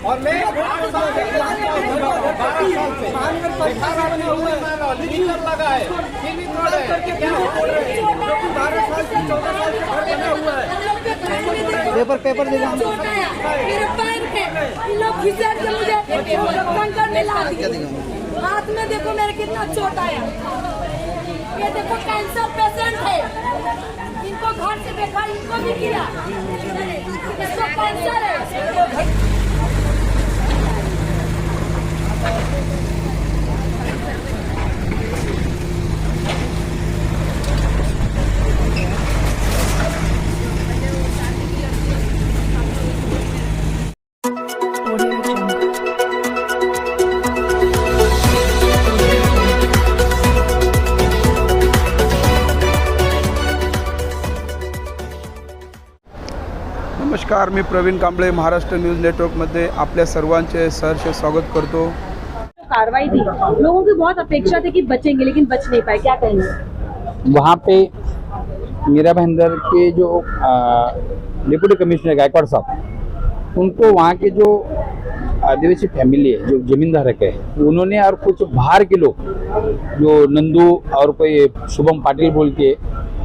और मैं 8 साल से 12 साल से लीटर लगा है, क्या बोल रहे हैं? 12 साल से 14 साल से घर बना हुआ है। पेपर दे दो। हाथ में देखो मेरे कितना चोट आया। ये देखो कैंसर पेशेंट है, इनको घर से देखा, इनको भी किया, इसको कैंसर है। नमस्कार, मी प्रवीण कांबळे, महाराष्ट्र न्यूज नेटवर्कमध्ये आपल्या सर्वांचे सहर्ष स्वागत करतो। कार्रवाई थी, लोगों की बहुत अपेक्षा थी कि बचेंगे, लेकिन बच नहीं पाए, क्या कहेंगे? वहाँ पे मीरा भाईंदर के जो डिप्टी कमिश्नर गायकवाड़ साहब, उनको वहाँ के जो आदिवासी फैमिली है, जो जमीन धारक है, उन्होंने और कुछ बाहर के लोग जो नंदू और कोई शुभम पाटिल बोल के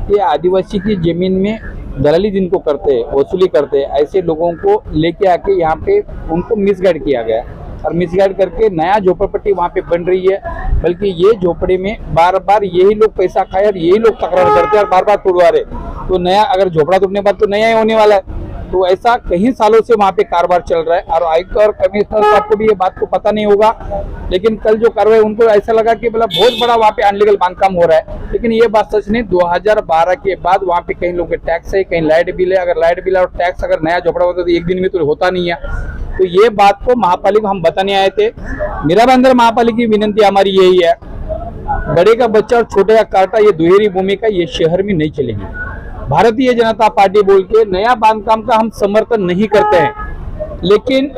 ये आदिवासी की जमीन में दलाली जिनको करते हैं, वसूली करते हैं, ऐसे लोगों को लेके आके यहाँ पे उनको मिसगाइड किया गया और मिसगाइड करके नया झोपड़पट्टी वहाँ पे बन रही है। बल्कि ये झोपड़ी में बार बार यही लोग पैसा खाए और यही लोग तकरार करते हैं और बार बार तोड़वा रहे। तो नया अगर झोपड़ा तोड़ने बाद तो नया ही होने वाला है। तो ऐसा कई सालों से वहाँ पे कारोबार चल रहा है और आयुक्त और कमिश्नर साहब को भी ये बात को पता नहीं होगा, लेकिन कल जो कार्रवाई उनको ऐसा लगा कि मतलब बहुत बड़ा वहाँ पे अनलीगल बांधकाम हो रहा है। लेकिन ये बात सच नहीं, 2012 के बाद वहाँ पे कहीं लोगों के टैक्स है, कहीं लाइट बिल है। अगर लाइट बिल और टैक्स अगर नया झोपड़ा होता तो एक दिन में तो होता नहीं है। तो ये बात को महापालिका को हम बताने आए थे। मीरा भाईंदर महापालिका की विनंती हमारी यही है, बड़े का बच्चा और छोटे का कांटा, ये दुहेरी भूमिका ये शहर में नहीं चलेगी। भारतीय जनता पार्टी बोल के नया बांधकाम का हम समर्थन नहीं करते हैं, लेकिन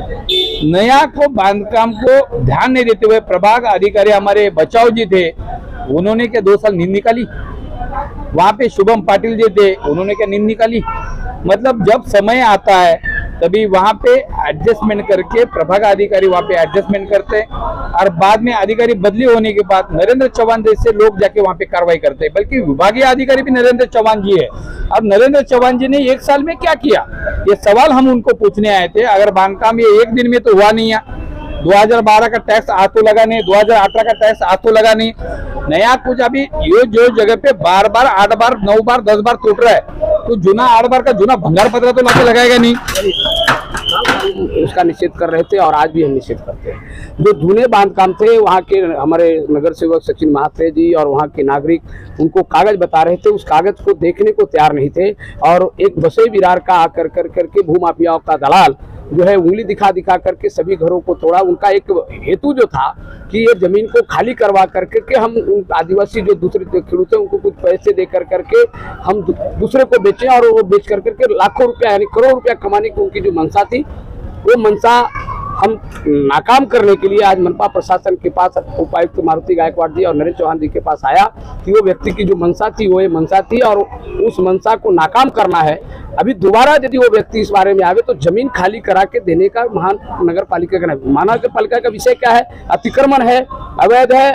नया को बांधकाम को ध्यान नहीं देते हुए प्रभाग अधिकारी हमारे बचाव जी थे, उन्होंने क्या 2 साल नींद निकाली। वहां पे शुभम पाटिल जी थे, उन्होंने क्या नींद निकाली। मतलब जब समय आता है तभी वहां पे एडजस्टमेंट करके प्रभाग अधिकारी वहां पे एडजस्टमेंट करते हैं और बाद में अधिकारी बदली होने के बाद नरेंद्र चौहान जैसे लोग जाके वहां पे कार्रवाई करते हैं। बल्कि विभागीय अधिकारी भी नरेंद्र चौहान जी है। अब नरेंद्र चौहान जी ने 1 साल में क्या किया, ये सवाल हम उनको पूछने आए थे। अगर बांधकाम ये 1 दिन में तो हुआ नहीं है, 2012 का टैक्स आज तो लगा नहीं, 2018 का टैक्स आज तो लगा नहीं, नया कुछ अभी ये जो जगह पे बार बार 8 बार 9 बार 10 बार टूट रहा है, तो जुना 8 बार का जुना भंगार पत्र तो लाके लगाएगा नहीं। उसका निषेध कर रहे थे और आज भी हम निषेध करते हैं। जो जूने बांधकाम थे, वहाँ के हमारे नगर सेवक सचिन महात्रे जी और वहाँ के नागरिक उनको कागज बता रहे थे, उस कागज को देखने को तैयार नहीं थे। और एक बसई विरार का आकर करके भूमाफियाओं का दलाल जो है उंगली दिखा दिखा करके सभी घरों को तोड़ा। उनका एक हेतु जो था कि ये जमीन को खाली करवा करके हम आदिवासी जो दूसरे खेडूत हैं उनको कुछ पैसे दे करके हम दूसरे को बेचें और वो बेच करके लाखों रुपया यानी करोड़ रुपया कमाने की उनकी जो मंशा थी, वो मंशा हम नाकाम करने के लिए आज मनपा प्रशासन के पास उपायुक्त मारुति गायकवाड़ जी और नरेंद्र चौहान जी के पास आया कि वो व्यक्ति की जो मंशा थी वो ये मंशा थी और उस मंशा को नाकाम करना है। अभी दोबारा यदि वो व्यक्ति इस बारे में आवे तो जमीन खाली करा के देने का महान नगर पालिका का महानगर पालिका का विषय क्या है, अतिक्रमण है, अवैध है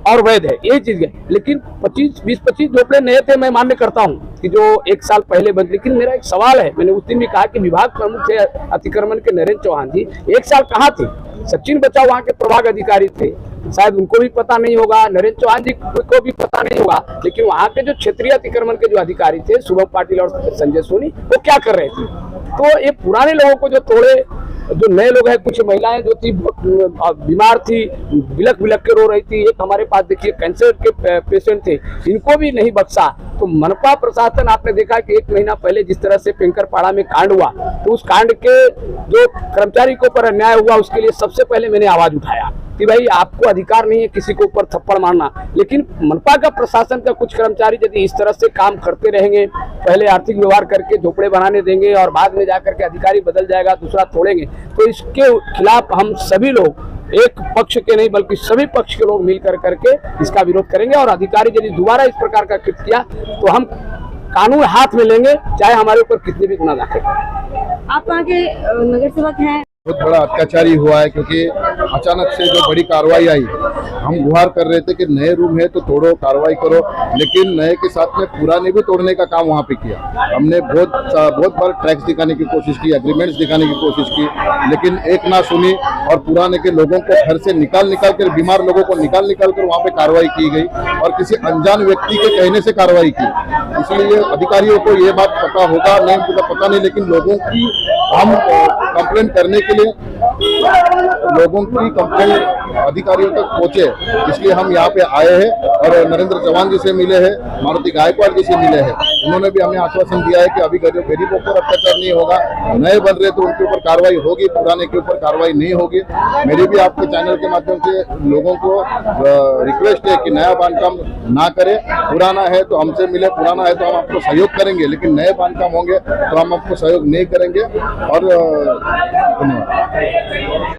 और वैध है, ये चीज है। लेकिन 20-25 झोपड़े नए थे, मैं मान्य करता हूँ कि जो 1 साल पहले बंद। लेकिन मेरा एक सवाल है, मैंने उस दिन भी कहा कि विभाग प्रमुख थे अतिक्रमण के नरेंद्र चौहान जी 1 साल कहाँ थे? सचिन बचाव वहाँ के प्रभाग अधिकारी थे, शायद उनको भी पता नहीं होगा, नरेंद्र चौहान जी को भी पता नहीं होगा। लेकिन वहाँ के जो क्षेत्रीय अतिक्रमण के जो अधिकारी थे शुभम पाटिल और संजय सोनी, वो क्या कर रहे थे? तो ये पुराने लोगों को जो तोड़े, जो नए लोग हैं, कुछ महिलाएं जो थी बीमार थी, बिलक बिलक के रो रही थी, एक हमारे पास देखिए कैंसर के पेशेंट थे, इनको भी नहीं बख्शा। तो मनपा प्रशासन आपने देखा कि 1 महीना पहले जिस तरह से पेंकरपाड़ा में कांड हुआ, तो उस कांड के जो कर्मचारी को पर अन्याय हुआ उसके लिए सबसे पहले मैंने आवाज उठाया कि भाई आपको अधिकार नहीं है किसी के ऊपर थप्पड़ मारना। लेकिन मनपा का प्रशासन का कुछ कर्मचारी यदि इस तरह से काम करते रहेंगे, पहले आर्थिक व्यवहार करके झोपड़े बनाने देंगे और बाद में जाकर के अधिकारी बदल जाएगा, दूसरा तोड़ेंगे, तो इसके खिलाफ हम सभी लोग, एक पक्ष के नहीं बल्कि सभी पक्ष के लोग मिलकर करके इसका विरोध करेंगे। और अधिकारी यदि दोबारा इस प्रकार का कृत्य किया तो हम कानून हाथ में लेंगे, चाहे हमारे ऊपर कितने भी गुना दाखिल करें। आप वहाँ के नगर सेवक हैं। बहुत बड़ा अत्याचारी हुआ है, क्योंकि अचानक से जो बड़ी कार्रवाई आई, हम गुहार कर रहे थे कि नए रूम है तो तोड़ो, कार्रवाई करो, लेकिन नए के साथ में पुराने भी तोड़ने का काम वहाँ पे किया। हमने बहुत बार ट्रैक्स दिखाने की कोशिश की, एग्रीमेंट्स दिखाने की कोशिश की, लेकिन एक ना सुनी और पुराने के लोगों को घर से निकाल कर, बीमार लोगों को निकाल कर वहाँ पे कार्रवाई की गई और किसी अनजान व्यक्ति के कहने से कार्रवाई की। इसलिए अधिकारियों को ये बात पता होगा नहीं, मुझे पता नहीं, लेकिन लोगों की हम कंप्लेंट करने के लिए लोगों की कंप्लेंट अधिकारियों तक पहुंचे, इसलिए हम यहाँ पे आए हैं और नरेंद्र चौहान जी से मिले हैं, मारुति गायकवाड़ जी से मिले हैं। उन्होंने भी हमें आश्वासन दिया है कि अभी गरीबों पर अत्याचार नहीं होगा, नए बन रहे तो उनके ऊपर कार्रवाई होगी, पुराने के ऊपर कार्रवाई नहीं होगी। मेरी भी आपके चैनल के माध्यम से लोगों को रिक्वेस्ट है कि नया बांधकाम ना करें, पुराना है तो हमसे मिले, पुराना है तो हम आपको सहयोग करेंगे, लेकिन नए बांधकाम होंगे तो हम आपको सहयोग नहीं करेंगे। और धन्यवाद।